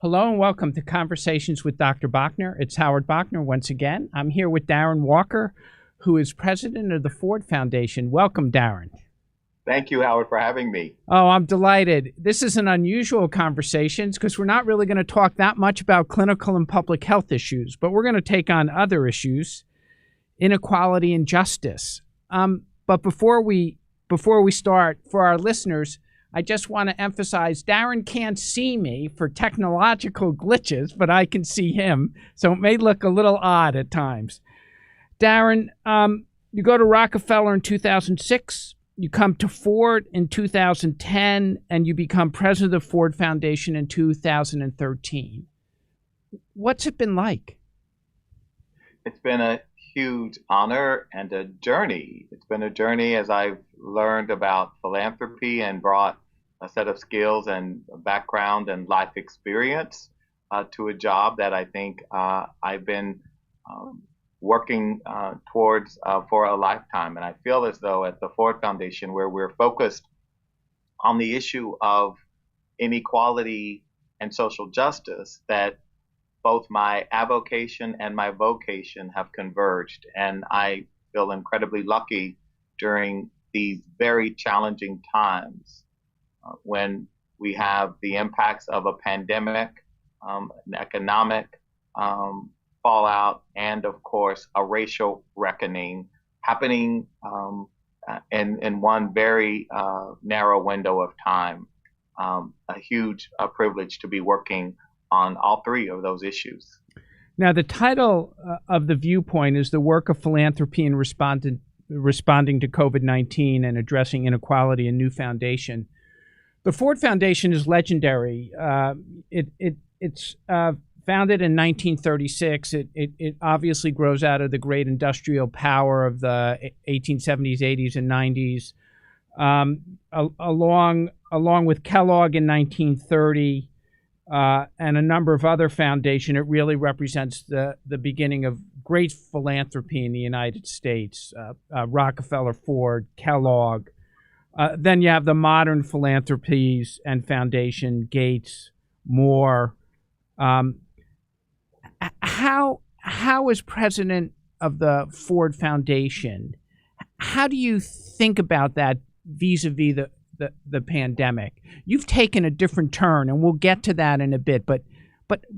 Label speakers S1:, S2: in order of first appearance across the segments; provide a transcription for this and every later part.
S1: Hello and welcome to Conversations with Dr. Bachner. It's Howard Bachner once again. I'm here with Darren Walker, who is president of the Ford Foundation. Welcome, Darren.
S2: Thank you, Howard, for having me.
S1: Oh, I'm delighted. This is an unusual conversation because we're not really going to talk that much about clinical and public health issues, but we're going to take on other issues, inequality and justice. But before we start, for our listeners, I just want to emphasize Darren can't see me for technological glitches, but I can see him, so it may look a little odd at times. Darren, you go to Rockefeller in 2006, you come to Ford in 2010, and you become president of the Ford Foundation in 2013. What's it been like?
S2: It's been a huge honor and a journey. It's been a journey as I've learned about philanthropy and brought a set of skills and background and life experience to a job that I think I've been working towards for a lifetime. And I feel as though at the Ford Foundation, where we're focused on the issue of inequality and social justice, that both my avocation and my vocation have converged. And I feel incredibly lucky during these very challenging times when we have the impacts of a pandemic, an economic fallout, and of course, a racial reckoning happening in one very narrow window of time. A huge privilege to be working on all three of those issues.
S1: Now, the title of the viewpoint is the work of philanthropy in responding to COVID-19 and addressing inequality, a new foundation. The Ford Foundation is legendary. It's founded in 1936. It obviously grows out of the great industrial power of the 1870s, 80s, and 90s. Along with Kellogg in 1930 and a number of other foundations, it really represents the beginning of great philanthropy in the United States. Rockefeller, Ford, Kellogg. Then you have the modern philanthropies and foundation, Gates, Moore. How as president of the Ford Foundation, how do you think about that vis-a-vis the pandemic? You've taken a different turn, and we'll get to that in a bit. But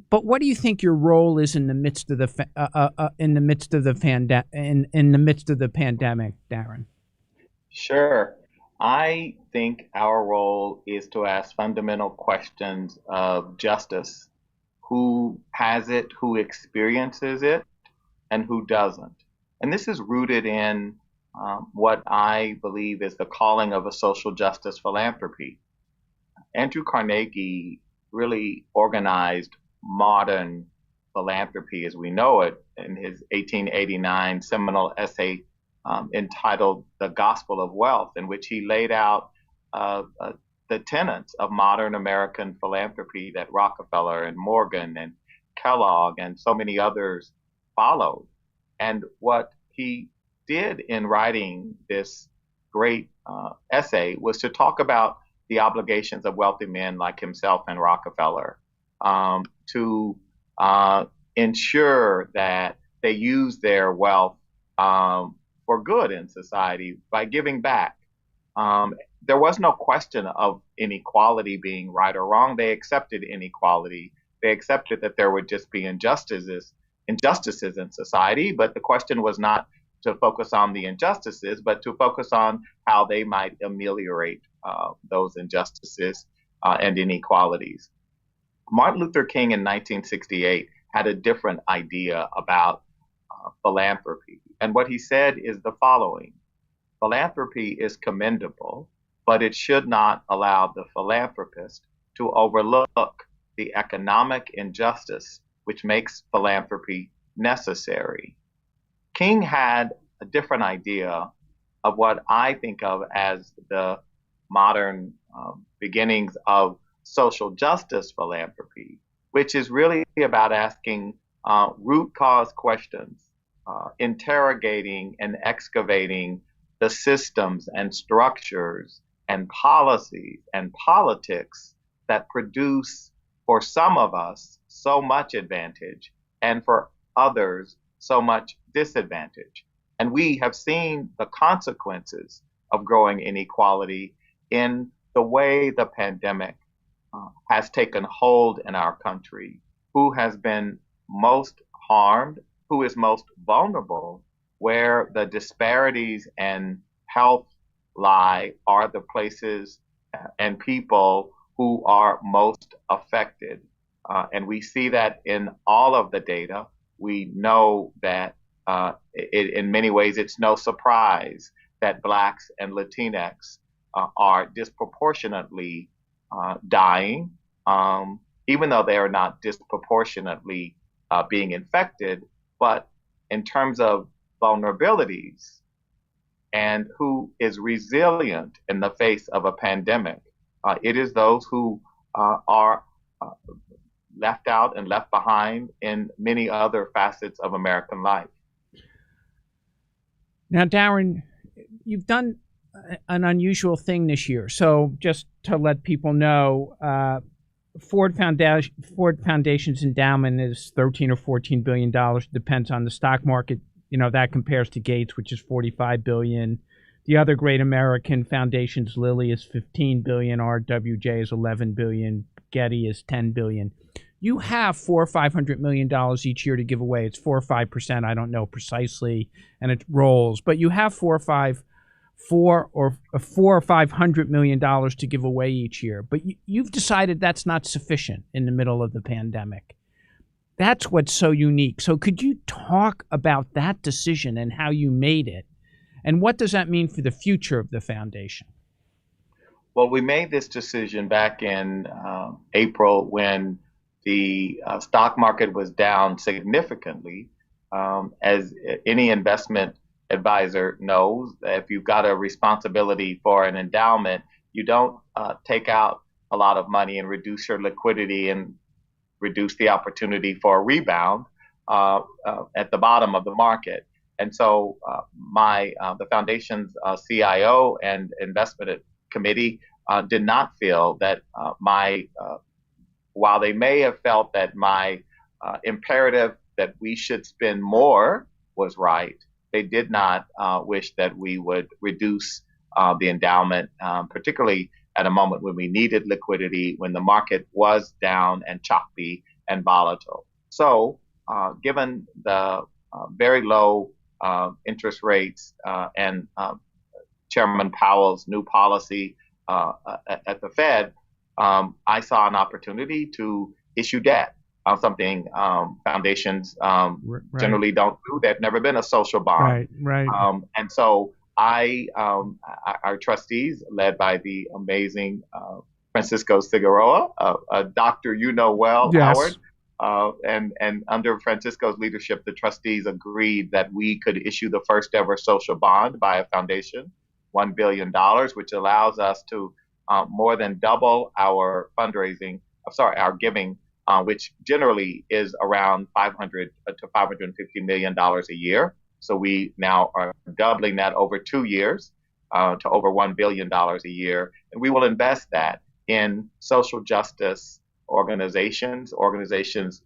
S1: what do you think your role is in the midst of the pandemic, Darren?
S2: Sure. I think our role is to ask fundamental questions of justice. Who has it, who experiences it, and who doesn't? And this is rooted in what I believe is the calling of a social justice philanthropy. Andrew Carnegie really organized modern philanthropy as we know it in his 1889 seminal essay entitled The Gospel of Wealth, in which he laid out the tenets of modern American philanthropy that Rockefeller and Morgan and Kellogg and so many others followed. And what he did in writing this great essay was to talk about the obligations of wealthy men like himself and Rockefeller to ensure that they use their wealth for good in society by giving back. There was no question of inequality being right or wrong. They accepted inequality. They accepted that there would just be injustices in society, but the question was not to focus on the injustices, but to focus on how they might ameliorate those injustices and inequalities. Martin Luther King in 1968 had a different idea about philanthropy. And what he said is the following: philanthropy is commendable, but it should not allow the philanthropist to overlook the economic injustice which makes philanthropy necessary. King had a different idea of what I think of as the modern beginnings of social justice philanthropy, which is really about asking root cause questions, interrogating and excavating the systems and structures and policies and politics that produce for some of us, so much advantage, and for others, so much disadvantage. And we have seen the consequences of growing inequality in the way the pandemic has taken hold in our country, who has been most harmed, who is most vulnerable, where the disparities in health lie are the places and people who are most affected. And we see that in all of the data. We know that in many ways it's no surprise that Blacks and Latinx are disproportionately dying, even though they are not disproportionately being infected. But in terms of vulnerabilities and who is resilient in the face of a pandemic, it is those who are left out and left behind in many other facets of American life.
S1: Now, Darren, you've done an unusual thing this year. So just to let people know, Ford Foundation's endowment is $13 or $14 billion. Depends on the stock market. You know, that compares to Gates, which is $45 billion. The other great American foundations, Lilly is $15 billion, RWJ is $11 billion, Getty is $10 billion. You have $400 or $500 million each year to give away. It's 4 or 5%. I don't know precisely, and it rolls. But you have $4 or $500 million to give away each year. But you've decided that's not sufficient in the middle of the pandemic. That's what's so unique. So could you talk about that decision and how you made it? And what does that mean for the future of the foundation?
S2: Well, we made this decision back in April when the stock market was down significantly. As any investment advisor knows, if you've got a responsibility for an endowment, you don't take out a lot of money and reduce your liquidity and reduce the opportunity for a rebound at the bottom of the market. And so the foundation's CIO and investment committee did not feel that while they may have felt that my imperative that we should spend more was right, they did not wish that we would reduce the endowment, particularly at a moment when we needed liquidity, when the market was down and choppy and volatile. So given the very low interest rates and Chairman Powell's new policy at the Fed, I saw an opportunity to issue debt, something foundations generally don't do. They've never been a social bond.
S1: Right.
S2: And so our trustees, led by the amazing Francisco Figueroa, a doctor you know well,
S1: yes.
S2: Howard, and under Francisco's leadership, the trustees agreed that we could issue the first ever social bond by a foundation, $1 billion, which allows us to more than double our our giving, which generally is around $500 to $550 million a year. So we now are doubling that over 2 years to over $1 billion a year. And we will invest that in social justice organizations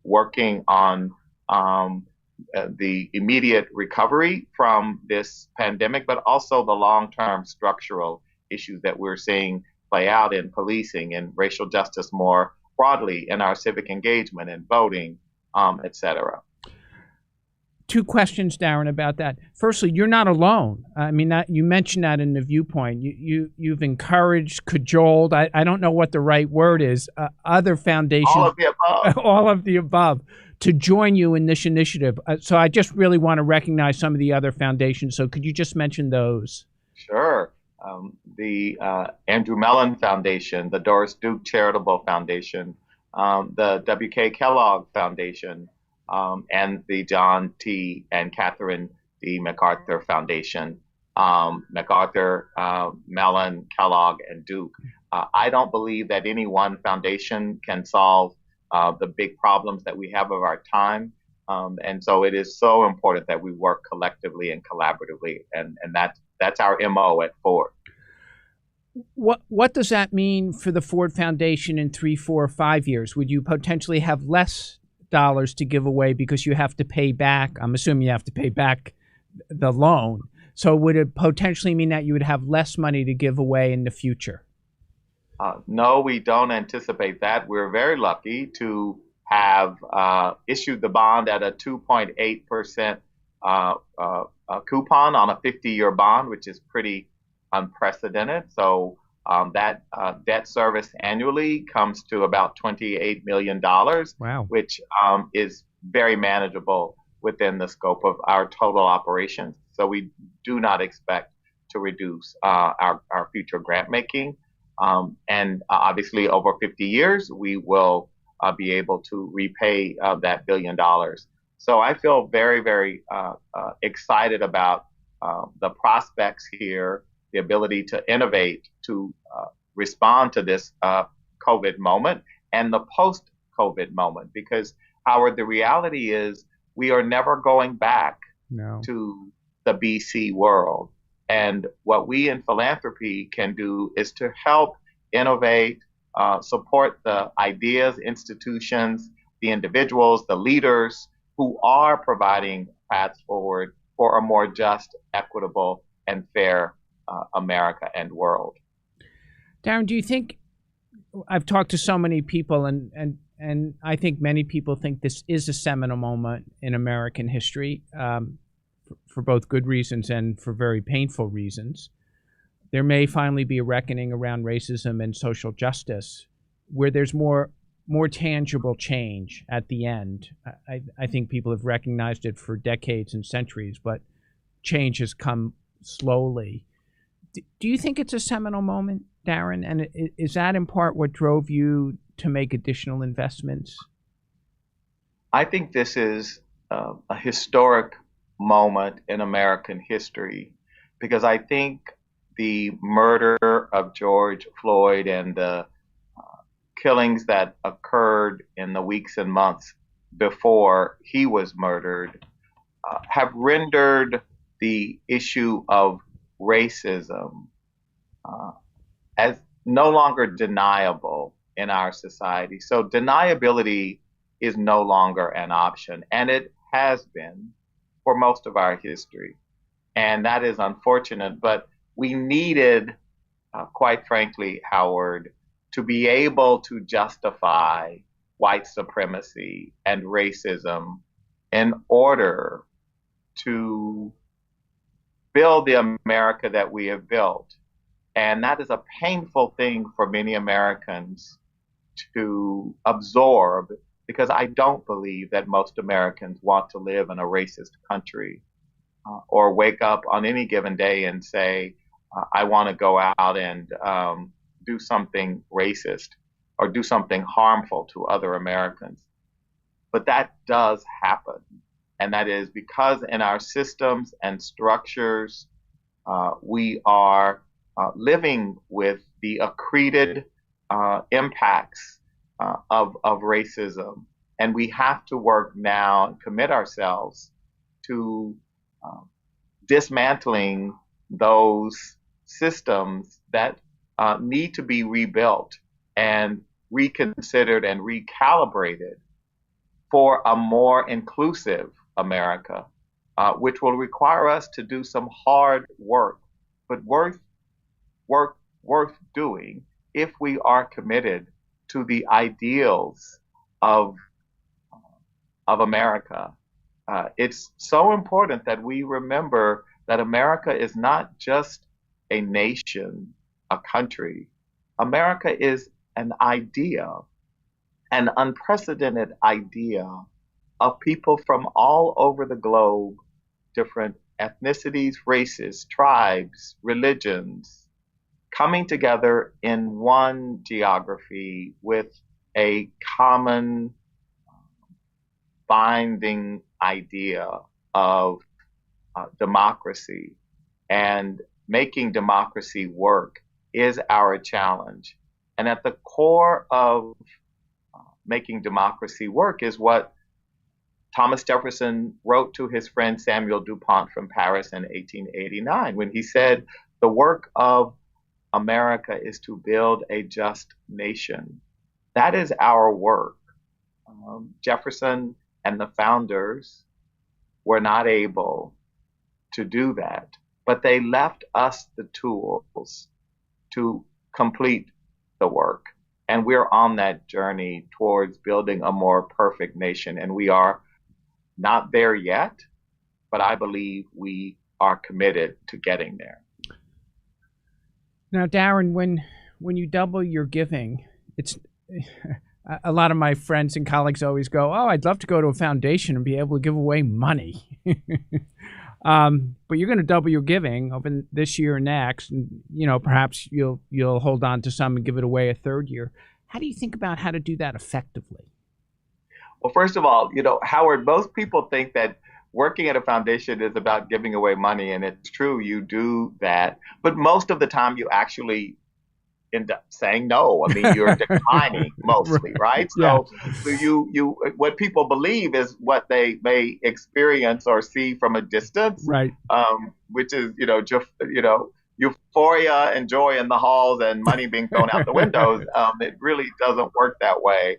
S2: working on the immediate recovery from this pandemic, but also the long-term structural issues that we're seeing play out in policing and racial justice more broadly in our civic engagement and voting, et cetera.
S1: Two questions, Darren, about that. Firstly, you're not alone. I mean, you mentioned that in the viewpoint. You've encouraged, cajoled, I don't know what the right word is, other foundations.
S2: All of the above.
S1: All of the above, to join you in this initiative. So I just really want to recognize some of the other foundations. So could you just mention those?
S2: Sure. The Andrew Mellon Foundation, the Doris Duke Charitable Foundation, the W.K. Kellogg Foundation, and the John T. and Catherine D. MacArthur Foundation. MacArthur, Mellon, Kellogg, and Duke. I don't believe that any one foundation can solve the big problems that we have of our time. And so it is so important that we work collectively and collaboratively, and that's our MO at Ford.
S1: What does that mean for the Ford Foundation in 3, 4, or 5 years? Would you potentially have less dollars to give away because you have to pay back? I'm assuming you have to pay back the loan. So would it potentially mean that you would have less money to give away in the future?
S2: No, we don't anticipate that. We're very lucky to have issued the bond at a 2.8% coupon on a 50-year bond, which is pretty unprecedented. So that debt service annually comes to about $28 million,
S1: Wow.
S2: which is very manageable within the scope of our total operations. So we do not expect to reduce our future grant making. And obviously, over 50 years, we will be able to repay that $1 billion. So I feel very, very excited about the prospects here, the ability to innovate, to respond to this COVID moment and the post-COVID moment. Because, Howard, the reality is we are never going back to the BC world. And what we in philanthropy can do is to help innovate, support the ideas, institutions, the individuals, the leaders who are providing paths forward for a more just, equitable, and fair America and world.
S1: Darren, do you think, I've talked to so many people, and I think many people think this is a seminal moment in American history, for both good reasons and for very painful reasons. There may finally be a reckoning around racism and social justice where there's more tangible change at the end. I think people have recognized it for decades and centuries, but change has come slowly. Do you think it's a seminal moment, Darren? And is that in part what drove you to make additional investments?
S2: I think this is a historic moment in American history because I think the murder of George Floyd and the killings that occurred in the weeks and months before he was murdered have rendered the issue of racism as no longer deniable in our society. So deniability is no longer an option, and it has been for most of our history. And that is unfortunate, but we needed, quite frankly, Howard, to be able to justify white supremacy and racism in order to build the America that we have built. And that is a painful thing for many Americans to absorb, because I don't believe that most Americans want to live in a racist country or wake up on any given day and say, I want to go out and do something racist or do something harmful to other Americans. But that does happen. And that is because in our systems and structures, we are living with the accreted impacts of racism. And we have to work now and commit ourselves to dismantling those systems that need to be rebuilt and reconsidered and recalibrated for a more inclusive America, which will require us to do some hard work, but worth doing if we are committed to the ideals of America. It's so important that we remember that America is not just a nation, a country. America is an idea, an unprecedented idea of people from all over the globe, different ethnicities, races, tribes, religions, coming together in one geography with a common binding idea of democracy, and making democracy work is our challenge. And at the core of making democracy work is what Thomas Jefferson wrote to his friend Samuel Dupont from Paris in 1889, when he said, the work of America is to build a just nation. That is our work. Jefferson and the founders were not able to do that, but they left us the tools to complete the work. And we're on that journey towards building a more perfect nation. And we are not there yet, but I believe we are committed to getting there.
S1: Now, Darren, when you double your giving, it's a lot of my friends and colleagues always go, "Oh, I'd love to go to a foundation and be able to give away money." But you're going to double your giving over this year and next, and perhaps you'll hold on to some and give it away a third year. How do you think about how to do that effectively?
S2: Well, first of all, Howard, most people think that working at a foundation is about giving away money, and it's true, you do that. But most of the time, you actually end up saying no. I mean, you're declining mostly, right?
S1: Yeah.
S2: So you what people believe is what they may experience or see from a distance,
S1: right?
S2: Which is euphoria and joy in the halls and money being thrown out the windows. It really doesn't work that way.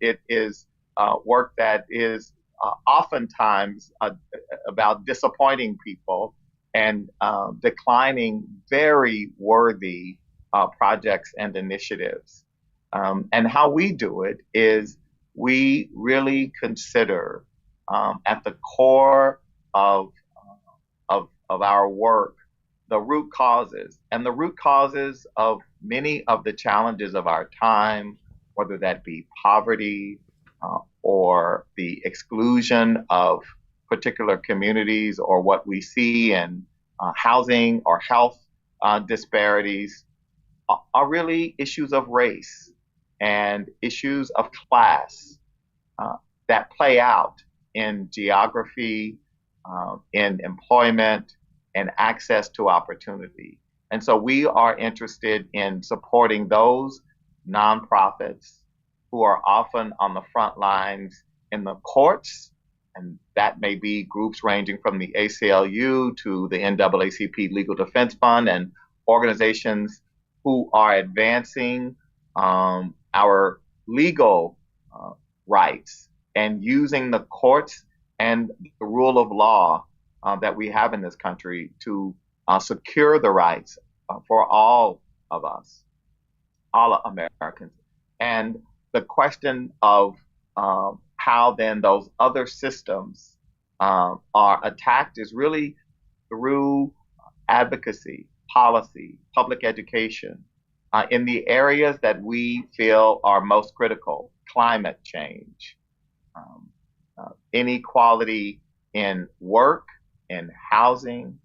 S2: It is work that is oftentimes about disappointing people and declining very worthy projects and initiatives. And how we do it is we really consider at the core of our work the root causes, and the root causes of many of the challenges of our time, whether that be poverty or the exclusion of particular communities, or what we see in housing or health disparities, are really issues of race and issues of class that play out in geography, in employment, and access to opportunity. And so we are interested in supporting those nonprofits who are often on the front lines in the courts, and that may be groups ranging from the ACLU to the NAACP Legal Defense Fund, and organizations who are advancing our legal rights and using the courts and the rule of law that we have in this country to secure the rights for all of us, all Americans. And the question of how then those other systems are attacked is really through advocacy, policy, public education, in the areas that we feel are most critical: climate change, inequality in work, in housing,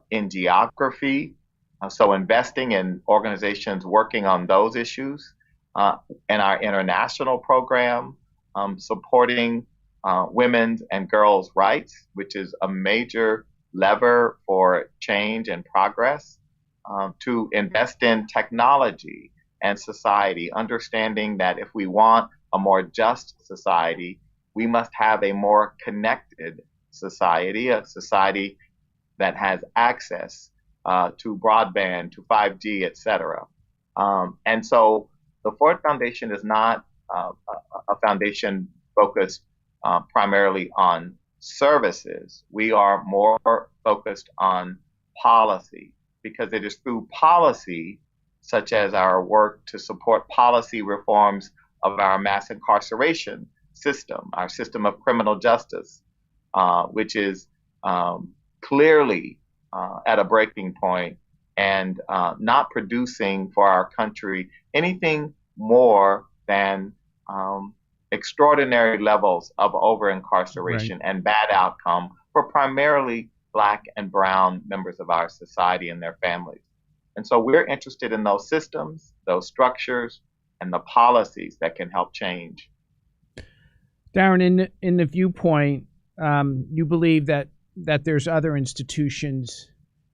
S2: in geography. So investing in organizations working on those issues, and our international program, supporting women's and girls' rights, which is a major lever for change and progress, to invest in technology and society, understanding that if we want a more just society, we must have a more connected society, a society that has access to broadband, to 5G, et cetera. And so the Ford Foundation is not a foundation focused primarily on services. We are more focused on policy, because it is through policy, such as our work to support policy reforms of our mass incarceration system, our system of criminal justice, which is clearly at a breaking point and not producing for our country anything more than extraordinary levels of over-incarceration and bad outcome for primarily Black and brown members of our society and their families. And so we're interested in those systems, those structures, and the policies that can help change.
S1: Darren, in the viewpoint, you believe that there's other institutions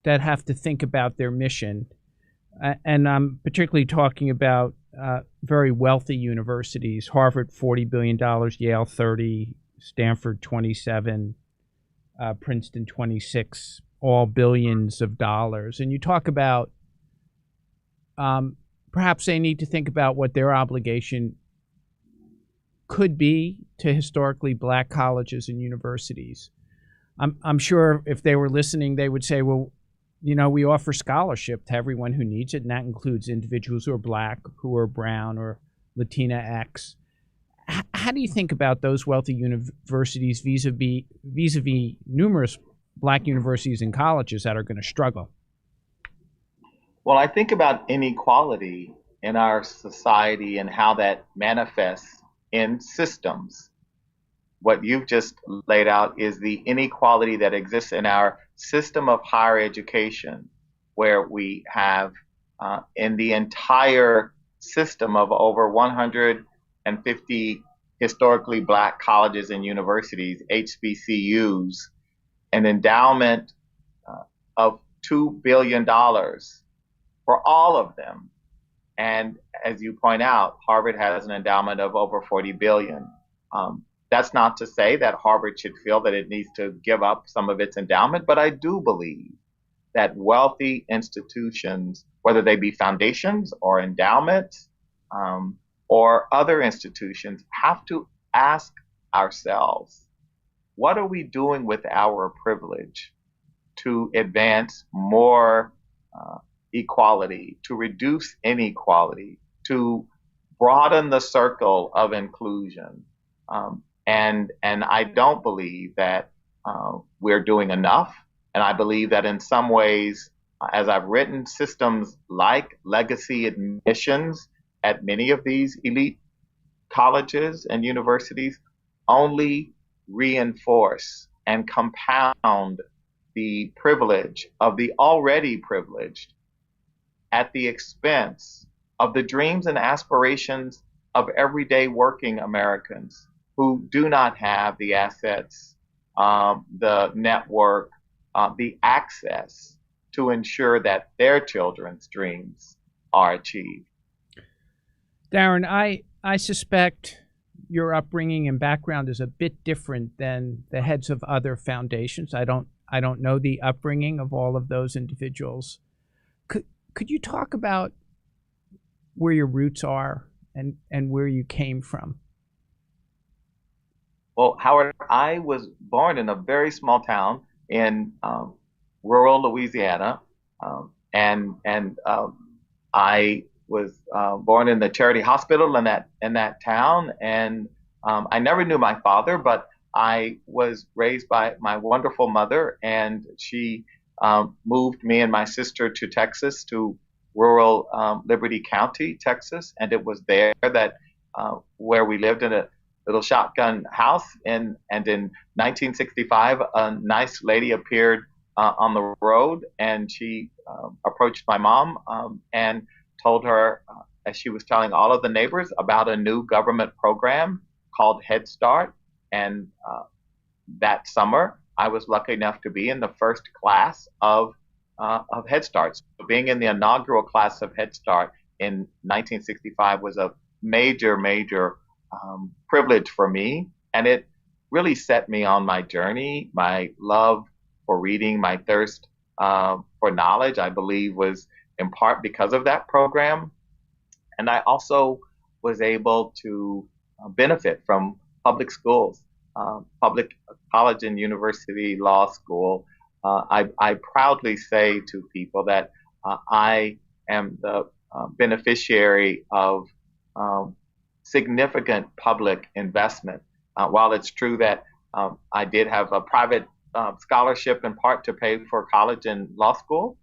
S1: that have to think about their mission. And I'm particularly talking about very wealthy universities: Harvard, $40 billion, Yale, 30, Stanford, 27, Princeton, 26, all billions of dollars. And you talk about perhaps they need to think about what their obligation could be to historically black colleges and universities. I'm sure if they were listening, they would say, well, we offer scholarship to everyone who needs it, and that includes individuals who are black, who are brown, or Latina X. How do you think about those wealthy universities vis-a-vis numerous black universities and colleges that are going to struggle?
S2: Well, I think about inequality in our society and how that manifests in systems. What you've just laid out is the inequality that exists in our system of higher education, where we have in the entire system of over 150 historically black colleges and universities, HBCUs, an endowment of $2 billion for all of them. And as you point out, Harvard has an endowment of over $40 billion. That's not to say that Harvard should feel that it needs to give up some of its endowment, but I do believe that wealthy institutions, whether they be foundations or endowments or other institutions, have to ask ourselves, what are we doing with our privilege to advance more equality, to reduce inequality, to broaden the circle of inclusion? And I don't believe that we're doing enough. And I believe that in some ways, as I've written, systems like legacy admissions at many of these elite colleges and universities only reinforce and compound the privilege of the already privileged at the expense of the dreams and aspirations of everyday working Americans who do not have the assets, the network, the access to ensure that their children's dreams are achieved.
S1: Darren, I suspect your upbringing and background is a bit different than the heads of other foundations. I don't know the upbringing of all of those individuals. Could you talk about where your roots are and where you came from?
S2: Well, Howard, I was born in a very small town in rural Louisiana, and I was born in the charity hospital in that town, and I never knew my father, but I was raised by my wonderful mother, and she moved me and my sister to Texas, to rural Liberty County, Texas, and it was there that where we lived in a little shotgun house. And in 1965, a nice lady appeared on the road, and she approached my mom and told her, as she was telling all of the neighbors, about a new government program called Head Start. And that summer, I was lucky enough to be in the first class of Head Start. So being in the inaugural class of Head Start in 1965 was a major privilege for me, and it really set me on my journey. My love for reading, my thirst for knowledge, I believe, was in part because of that program. And I also was able to benefit from public schools, public college and university law school. I proudly say to people that I am the beneficiary of significant public investment. While it's true that I did have a private scholarship in part to pay for college and law school,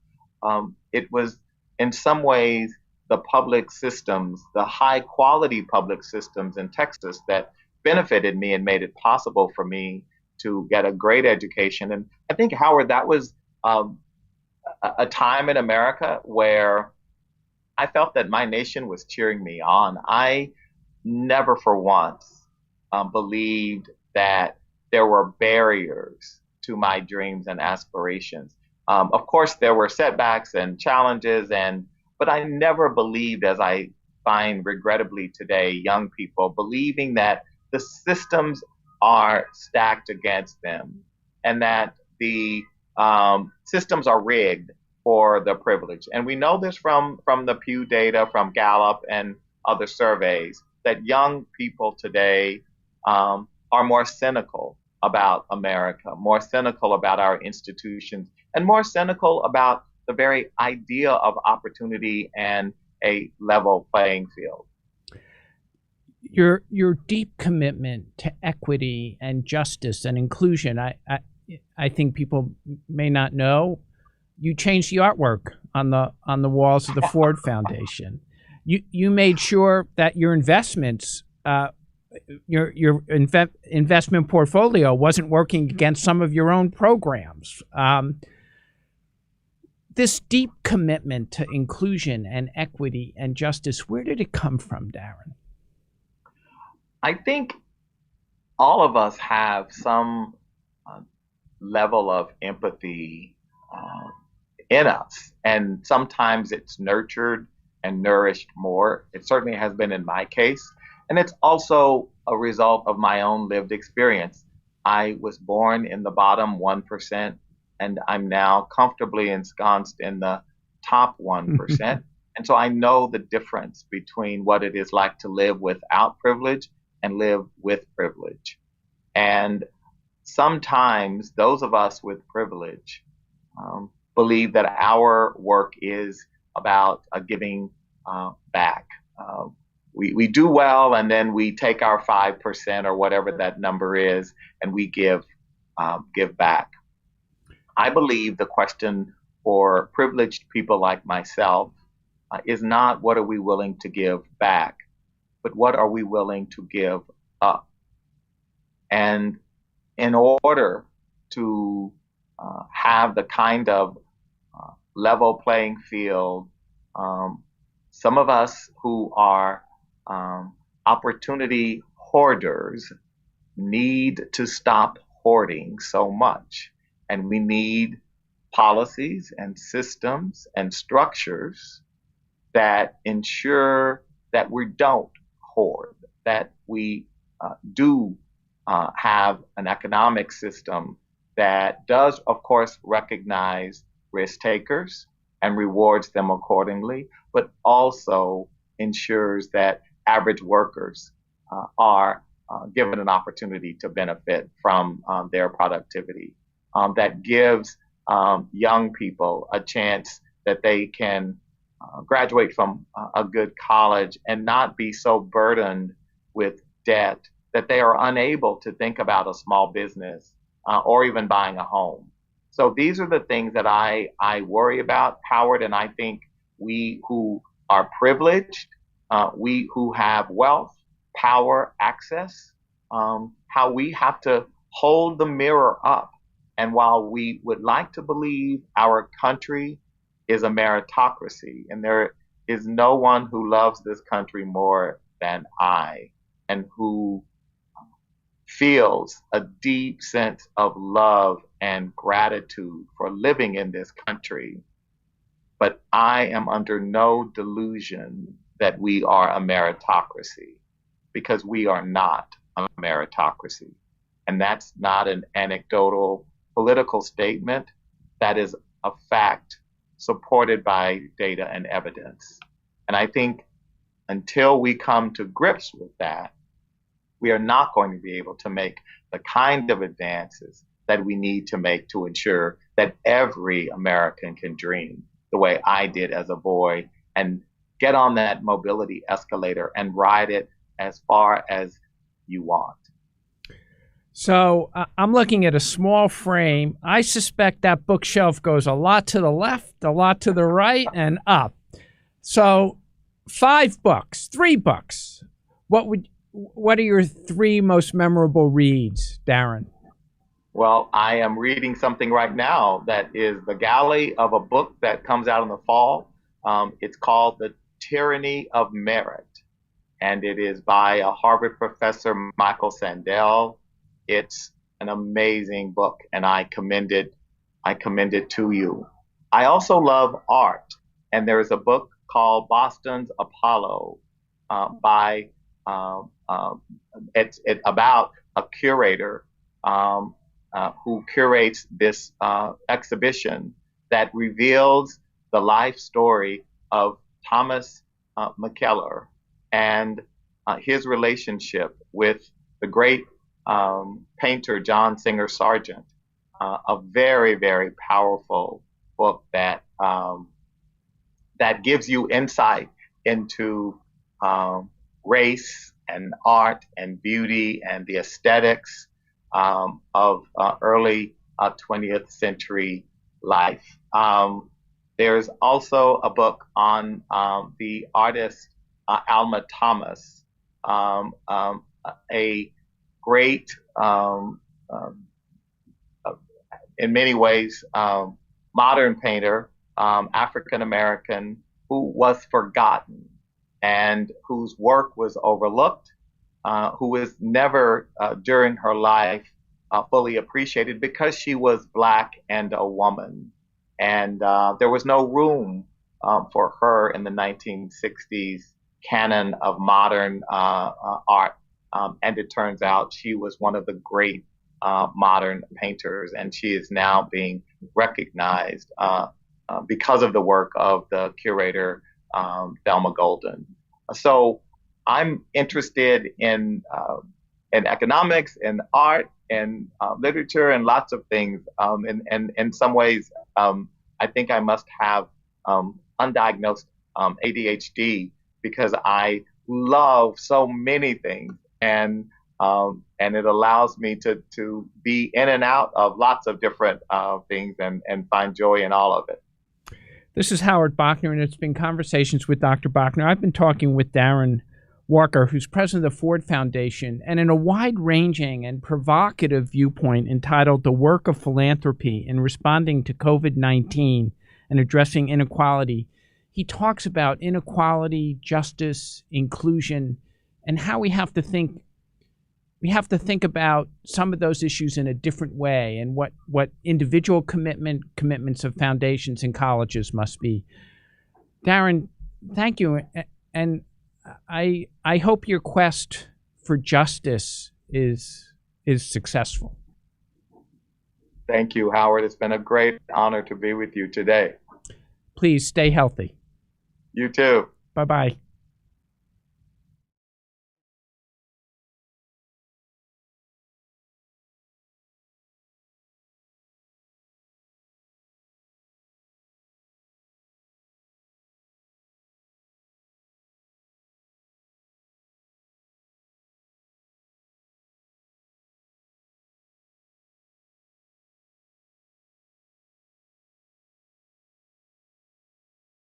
S2: it was in some ways the public systems, the high quality public systems in Texas that benefited me and made it possible for me to get a great education. And I think, Howard, that was a time in America where I felt that my nation was cheering me on. I never for once believed that there were barriers to my dreams and aspirations. Of course, there were setbacks and challenges, but I never believed, as I find regrettably today, young people believing that the systems are stacked against them and that the systems are rigged for the privileged. And we know this from the Pew data, from Gallup and other surveys, that young people today are more cynical about America, more cynical about our institutions, and more cynical about the very idea of opportunity and a level playing field.
S1: Your deep commitment to equity and justice and inclusion, I think people may not know, you changed the artwork on the walls of the Ford Foundation. You made sure that your investments, your investment portfolio wasn't working against some of your own programs. This deep commitment to inclusion and equity and justice, where did it come from, Darren?
S2: I think all of us have some level of empathy in us, and sometimes it's nurtured and nourished more. It certainly has been in my case, and it's also a result of my own lived experience. I was born in the bottom 1%, and I'm now comfortably ensconced in the top 1%. And so I know the difference between what it is like to live without privilege and live with privilege. And sometimes those of us with privilege believe that our work is about giving back. We do well, and then we take our 5% or whatever that number is, and we give back. I believe the question for privileged people like myself is not what are we willing to give back, but what are we willing to give up? And in order to have the kind of level playing field, some of us who are opportunity hoarders need to stop hoarding so much. And we need policies and systems and structures that ensure that we don't hoard, that we do have an economic system that does, of course, recognize risk takers and rewards them accordingly, but also ensures that average workers are given an opportunity to benefit from their productivity, that gives young people a chance that they can graduate from a good college and not be so burdened with debt that they are unable to think about a small business or even buying a home. So these are the things that I worry about, Howard, and I think we who are privileged, we who have wealth, power, access, how we have to hold the mirror up. And while we would like to believe our country is a meritocracy, and there is no one who loves this country more than I, and who feels a deep sense of love and gratitude for living in this country. But I am under no delusion that we are a meritocracy, because we are not a meritocracy. And that's not an anecdotal political statement. That is a fact supported by data and evidence. And I think until we come to grips with that, we are not going to be able to make the kind of advances that we need to make to ensure that every American can dream the way I did as a boy and get on that mobility escalator and ride it as far as you want.
S1: So I'm looking at a small frame. I suspect that bookshelf goes a lot to the left, a lot to the right, and up. So 5 books, 3 books. What are your 3 most memorable reads, Darren?
S2: Well, I am reading something right now that is the galley of a book that comes out in the fall. It's called The Tyranny of Merit, and it is by a Harvard professor, Michael Sandel. It's an amazing book, and I commend it to you. I also love art, and there's a book called Boston's Apollo by it's about a curator who curates this exhibition that reveals the life story of Thomas McKellar and his relationship with the great painter John Singer Sargent. A very, very powerful book that that gives you insight into race and art and beauty and the aesthetics of early 20th century life. There's also a book on the artist Alma Thomas, a great, in many ways, modern painter, African American, who was forgotten and whose work was overlooked, who was never during her life fully appreciated because she was Black and a woman. And there was no room for her in the 1960s canon of modern art. And it turns out she was one of the great modern painters, and she is now being recognized because of the work of the curator, Thelma Golden. So I'm interested in economics and art and literature and lots of things. And in some ways, I think I must have undiagnosed ADHD because I love so many things, and it allows me to be in and out of lots of different things and find joy in all of it.
S1: This is Howard Bachner, and it's been Conversations with Dr. Bachner. I've been talking with Darren Walker, who's president of the Ford Foundation, and in a wide-ranging and provocative viewpoint entitled The Work of Philanthropy in Responding to COVID-19 and Addressing Inequality, he talks about inequality, justice, inclusion, and how we have to think about some of those issues in a different way, and what individual commitments of foundations and colleges must be. Darren, thank you, and I hope your quest for justice is successful.
S2: Thank you, Howard. It's been a great honor to be with you today.
S1: Please stay healthy.
S2: You too.
S1: Bye-bye.